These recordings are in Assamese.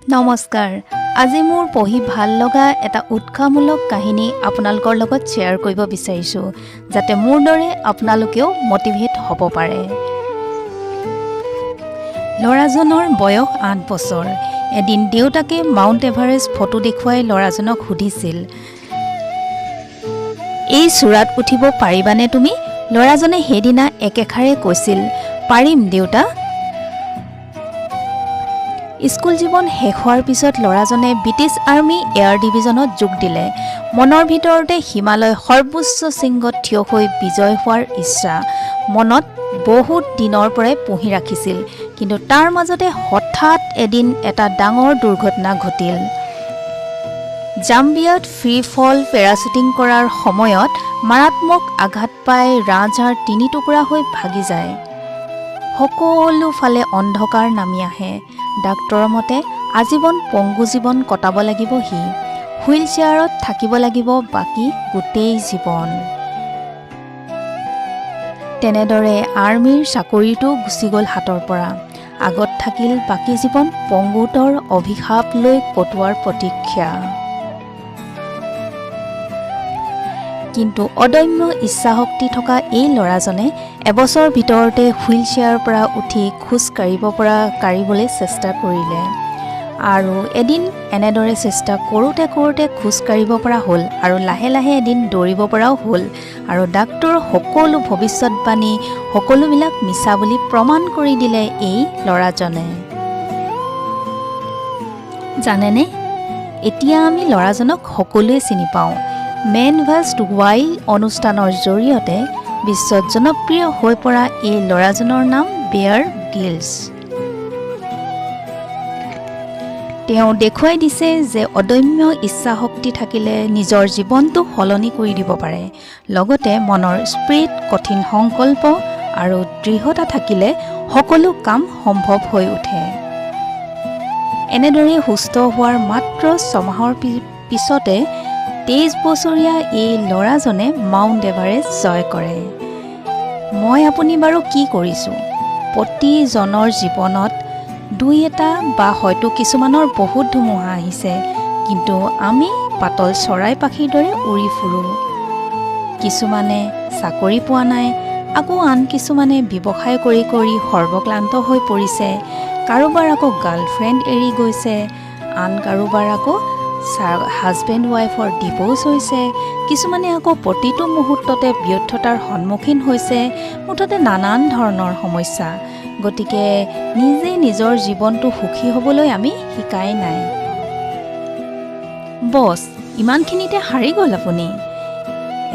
নমস্কাৰ। আজি মোৰ পঢ়ি ভাল লগা এটা উৎসাহমূলক কাহিনী আপোনালোকৰ লগত শ্বেয়াৰ কৰিব বিচাৰিছোঁ, যাতে মোৰ দৰে আপোনালোকেও মটিভেট হ'ব পাৰে। ল'ৰাজনৰ বয়স 8 বছৰ। এদিন দেউতাকে মাউণ্ট এভাৰেষ্ট ফটো দেখুৱাই ল'ৰাজনক সুধিছিল, এই চূড়াত উঠিব পাৰিবানে তুমি? ল'ৰাজনে সেইদিনা একেষাৰে কৈছিল, পাৰিম দেউতা। স্কুল জীৱন শেষ হোৱাৰ পিছত ল'ৰাজনে ব্ৰিটিছ আৰ্মি এয়াৰ ডিভিজনত যোগ দিলে। মনৰ ভিতৰতে হিমালয় সৰ্বোচ্চ শৃংগত থিয় হৈ বিজয় হোৱাৰ ইচ্ছা মনত বহুত দিনৰ পৰাই পুহি ৰাখিছিল। কিন্তু তাৰ মাজতে হঠাৎ এদিন এটা ডাঙৰ দুৰ্ঘটনা ঘটিল। জাম্বিয়াত ফ্ৰী ফল পেৰাচুটিং কৰাৰ সময়ত মাৰাত্মক আঘাত পাই ৰাজহাড় 3 টুকুৰা হৈ ভাগি যায়। সকলো ফালে অন্ধকাৰ নামি আহে। ডাক্তৰৰ মতে আজীৱন পংগু জীৱন কটাব লাগিব সি। হুইল চেয়াৰত থাকিব লাগিব বাকী গোটেই জীৱন। তেনেদৰে আৰ্মিৰ চাকৰিটো গুচি গ'ল হাতৰ পৰা। আগত থাকিল বাকী জীৱন পংগুতৰ অভিশাপ লৈ কটোৱাৰ প্ৰতীক্ষা। কিন্তু অদম্য ইচ্ছাশক্তি থকা এই ল'ৰাজনে এবছৰৰ ভিতৰতে হুইল চেয়াৰৰ পৰা উঠি খোজ কাঢ়িবলৈ চেষ্টা কৰিলে। আৰু এদিন এনেদৰে চেষ্টা কৰোঁতে খোজ কাঢ়িব পৰা হ'ল আৰু লাহে লাহে এদিন দৌৰিব পৰাও হ'ল। আৰু ডাক্তৰৰ সকলো ভৱিষ্যতবাণী সকলোবিলাক মিছা বুলি প্ৰমাণ কৰি দিলে এই ল'ৰাজনে। জানেনে, এতিয়া আমি ল'ৰাজনক সকলোৱে চিনি পাওঁ। মেন ভাৰ্চেছ ৱাইল্ড অনুষ্ঠানৰ জৰিয়তে বিশ্বত জনপ্ৰিয় হৈ পৰা এই ল'ৰাজনৰ নাম বেয়াৰ গ্ৰিলছ। তেওঁ দেখুৱাই দিছে যে অদম্য ইচ্ছাশক্তি থাকিলে নিজৰ জীৱনটো সলনি কৰি দিব পাৰে। লগতে মনৰ স্পিৰিট, কঠিন সংকল্প আৰু দৃঢ়তা থাকিলে সকলো কাম সম্ভৱ হৈ উঠে। এনেদৰে সুস্থ হোৱাৰ মাত্ৰ 6 মাহৰ পিছতে 23 বছৰীয়া এই ল'ৰাজনে মাউণ্ট এভাৰেষ্ট জয় কৰে। মই আপুনি বাৰু কি কৰিছোঁ? প্ৰতিজনৰ জীৱনত দুই এটা বা হয়তো কিছুমানৰ বহুত ধুমুহা আহিছে, কিন্তু আমি পাতল চৰাই পাখিৰ দৰে উৰি ফুৰোঁ। কিছুমানে চাকৰি পোৱা নাই, আকৌ আন কিছুমানে ব্যৱসায় কৰি সৰ্বক্লান্ত হৈ পৰিছে। কাৰোবাৰ আকৌ গাৰ্লফ্ৰেণ্ড এৰি গৈছে, আন কাৰোবাৰ আকৌ হাজবেণ্ড ৱাইফৰ ডিভ'ৰ্চ হৈছে। কিছুমানে আকৌ প্ৰতিটো মুহূৰ্ততে ব্যৰ্থতাৰ সন্মুখীন হৈছে। মুঠতে নানান ধৰণৰ সমস্যা। গতিকে নিজে নিজৰ জীৱনটো সুখী হ'বলৈ আমি শিকাই নাই। বছ, ইমানখিনিতে হাৰি গ'ল আপুনি।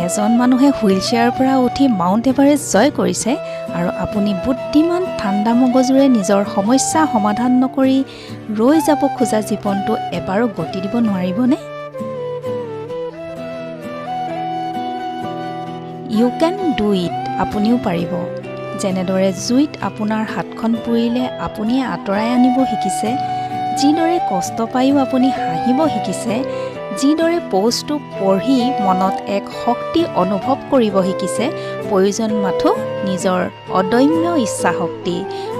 এজন মানুহে হুইল চেয়াৰৰ পৰা উঠি মাউণ্ট এভাৰেষ্ট জয় কৰিছে আৰু আপুনি বুদ্ধিমান ঠাণ্ডা মগজুৰে নিজৰ সমস্যা সমাধান নকৰি ৰৈ যাব খোজা জীৱনটো এবাৰো গতি দিব নোৱাৰিবনে? You can do it. আপুনিও পাৰিব। যেনেদৰে জুইত আপোনাৰ হাতখন পুৰিলে আপুনি আঁতৰাই আনিব শিকিছে, যিদৰে কষ্ট পায়ো আপুনি হাঁহিব শিকিছে, যিদৰে প'ষ্টটো পঢ়ি মনত এক শক্তি অনুভৱ কৰিব শিকিছে, প্ৰয়োজন মাথো নিজৰ অদম্য ইচ্ছাশক্তি।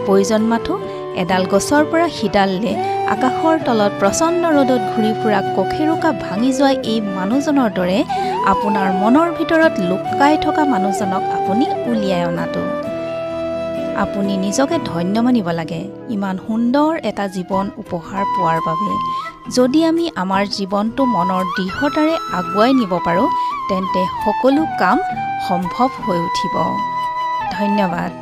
প্ৰয়োজন মাথো এডাল গছৰ পৰা সিডাললে আকাশৰ তলত প্ৰচণ্ড ৰ'দত ঘূৰি ফুৰা কখেৰুকা ভাঙি যোৱা এই মানুহজনৰ দৰে আপোনাৰ মনৰ ভিতৰত লুকাই থকা মানুহজনক আপুনি উলিয়াই অনাটো। আপুনি নিজকে ধন্য মানিব লাগে ইমান সুন্দৰ এটা জীৱন উপহাৰ পোৱাৰ বাবে। যদি আমি আমাৰ জীৱনটো মনৰ দৃঢ়তাৰে আগুৱাই নিব পাৰোঁ, তেন্তে সকলো কাম সম্ভৱ হৈ উঠিব। ধন্যবাদ।